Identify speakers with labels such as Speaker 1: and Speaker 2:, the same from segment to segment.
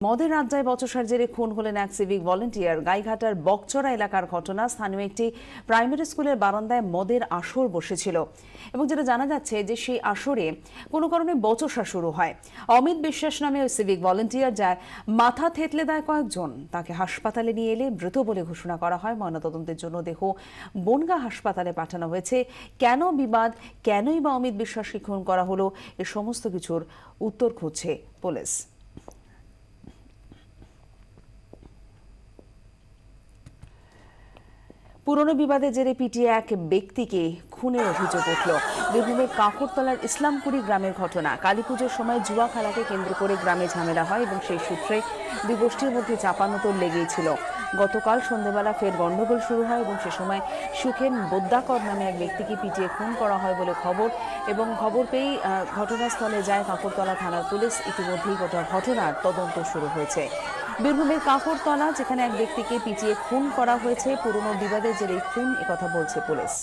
Speaker 1: মদের আড্ডায় বচসার জেরে খুন হলেন এক সিভিক ভলেন্টিয়ার। গাইঘাটার বকচড়া এলাকার ঘটনা। স্থানীয় একটি প্রাইমারি স্কুলের বারান্দায় মদের আসর বসেছিল এবং যেটা জানা যাচ্ছে যে সেই আসরে কোনো কারণে বচসা শুরু হয়। অমিত বিশ্বাস নামে ওই সিভিক ভলেন্টিয়ার, যার মাথা থেতলে দেয় কয়েকজন, তাকে হাসপাতালে নিয়ে এলে মৃত বলে ঘোষণা করা হয়। ময়নাতদন্তের জন্য দেহ বনগাঁ হাসপাতালে পাঠানো হয়েছে। কেন বিবাদ, কেনই বা অমিত বিশ্বাসকে খুন করা হলো, এ সমস্ত কিছুর উত্তর খুঁজছে পুলিশ। পুরনো বিবাদের জেরে পিটিয়ে এক ব্যক্তিকে খুনের অভিযোগ উঠল। বীরভূমের কাঁকরতলার ইসলামপুরি গ্রামের ঘটনা। কালীপুজোর সময় জুয়া খেলাকে কেন্দ্র করে গ্রামে ঝামেলা হয় এবং সেই সূত্রে দুই গোষ্ঠীর মধ্যে চাপানোতর লেগেই ছিল। গতকাল সন্ধ্যেবেলা ফের গন্ডগোল শুরু হয় এবং সে সময় সুখেন বোদ্দাকর নামে এক ব্যক্তিকে পিটিয়ে খুন করা হয় বলে খবর, এবং খবর পেয়েই ঘটনাস্থলে যায় কাঁকরতলা থানার পুলিশ। ইতিমধ্যেই গোটা ঘটনার তদন্ত শুরু হয়েছে। বীরভূমের কাঁকরতলা, যেখানে এক ব্যক্তিকে পিটিয়ে খুন করা হয়েছে। পুরনো বিবাদের জেরে খুন, একথা বলছে পুলিশ।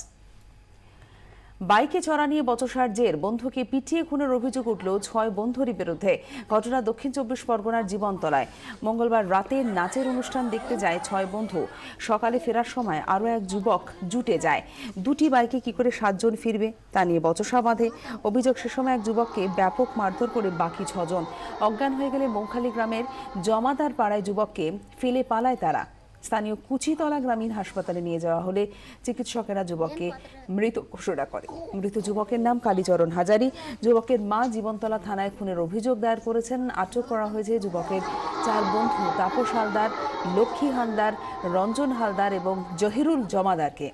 Speaker 1: বাইকে চড়া নিয়ে বচসার জের, বন্ধুকে পিটিয়ে খুনের অভিযোগ উঠল 6 বন্ধুর বিরুদ্ধে। ঘটনা দক্ষিণ 24 পরগনার জীবনতলায়। মঙ্গলবার রাতে নাচের অনুষ্ঠান দেখতে যায় 6 বন্ধু। সকালে ফেরার সময় আরও এক যুবক জুটে যায়। দুটি বাইকে কি করে 7 জন ফিরবে তা নিয়ে বচসা বাঁধে। অভিযোগ, সে সময় এক যুবককে ব্যাপক মারধর করে বাকি 6 জন অজ্ঞান হয়ে গেলে মৌখালী গ্রামের জমাদার পাড়ায় যুবককে ফেলে পালায় তারা। স্থানীয় কুচিতলা গ্রামীণ হাসপাতালে নিয়ে যাওয়া হলে চিকিৎসকেরা যুবককে মৃত ঘোষণা করে। মৃত যুবকের নাম কালীচরণ হাজারি। যুবকের মা জীবনতলা থানায় খুনের অভিযোগ দায়ের করেছেন। আটক করা হয়েছে যুবকের 4 বন্ধু তাপস হালদার, লক্ষ্মী হালদার, রঞ্জন হালদার এবং জহিরুল জমাদারকে।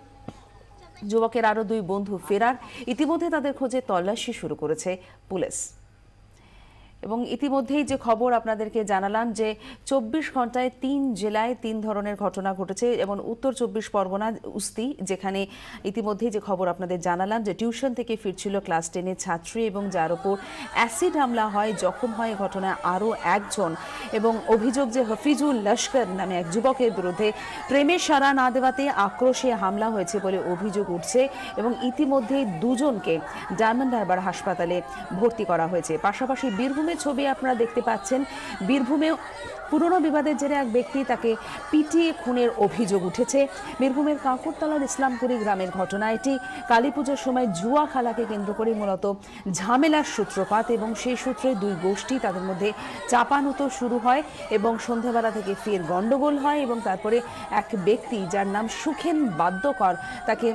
Speaker 1: যুবকের আরও 2 বন্ধু ফেরার। ইতিমধ্যে তাদের খোঁজে তল্লাশি শুরু করেছে পুলিশ। এবং ইতিমধ্যেই যে খবর আপনাদেরকে জানালাম যে 24 ঘন্টায় 3 জেলায় 3 ধরনের ঘটনা ঘটেছে, এবং উত্তর 24 পরগনা উস্তি, যেখানে ইতিমধ্যেই যে খবর আপনাদের জানালাম যে টিউশন থেকে ফিরছিল ক্লাস 10-এর ছাত্রী এবং যার ওপর অ্যাসিড হামলা হয়, জখম হয় ঘটনায় আরও একজন। এবং অভিযোগ যে হাফিজুল লস্কর নামে এক যুবকের বিরুদ্ধে প্রেমের সাড়া না দেওয়াতে আক্রোশে হামলা হয়েছে বলে অভিযোগ উঠছে, এবং ইতিমধ্যেই 2 জনকে ডায়মন্ড হারবার হাসপাতালে ভর্তি করা হয়েছে। পাশাপাশি বীরভূমের ছবি আপনারা দেখতে পাচ্ছেন। বীরভূমে পুরনো বিবাদের জেরে এক ব্যক্তি, তাকে পিটিয়ে খুনের অভিযোগ উঠেছে। বীরভূমের কাঁকরতলার ইসলামপুরি গ্রামের ঘটনা এটি। কালীপুজোর সময় জুয়া খেলাকে কেন্দ্র করে মূলত ঝামেলার সূত্রপাত, এবং সেই সূত্রে 2 গোষ্ঠী, তাদের মধ্যে চাপানুতো শুরু হয় এবং সন্ধ্যাবেলা থেকে ফের গন্ডগোল হয়, এবং তারপরে এক ব্যক্তি, যার নাম সুখেন বাদ্যকর, তাকে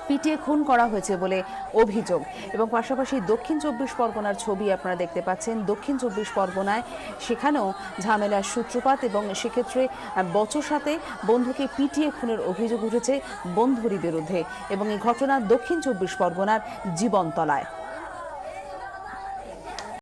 Speaker 1: পিটিয়ে খুন করা হয়েছে বলে অভিযোগ। এবং পাশাপাশি দক্ষিণ 24 পরগনার ছবি আপনারা দেখতে পাচ্ছেন। দক্ষিণ 24 পরগনায় সেখানেও ঝামেলার সূত্রপাত, এবং সেক্ষেত্রে বচসাতে বন্ধুকে পিটিয়ে খুনের অভিযোগ উঠেছে বন্ধুরই বিরুদ্ধে, এবং এই ঘটনা দক্ষিণ 24 পরগনার জীবনতলায়।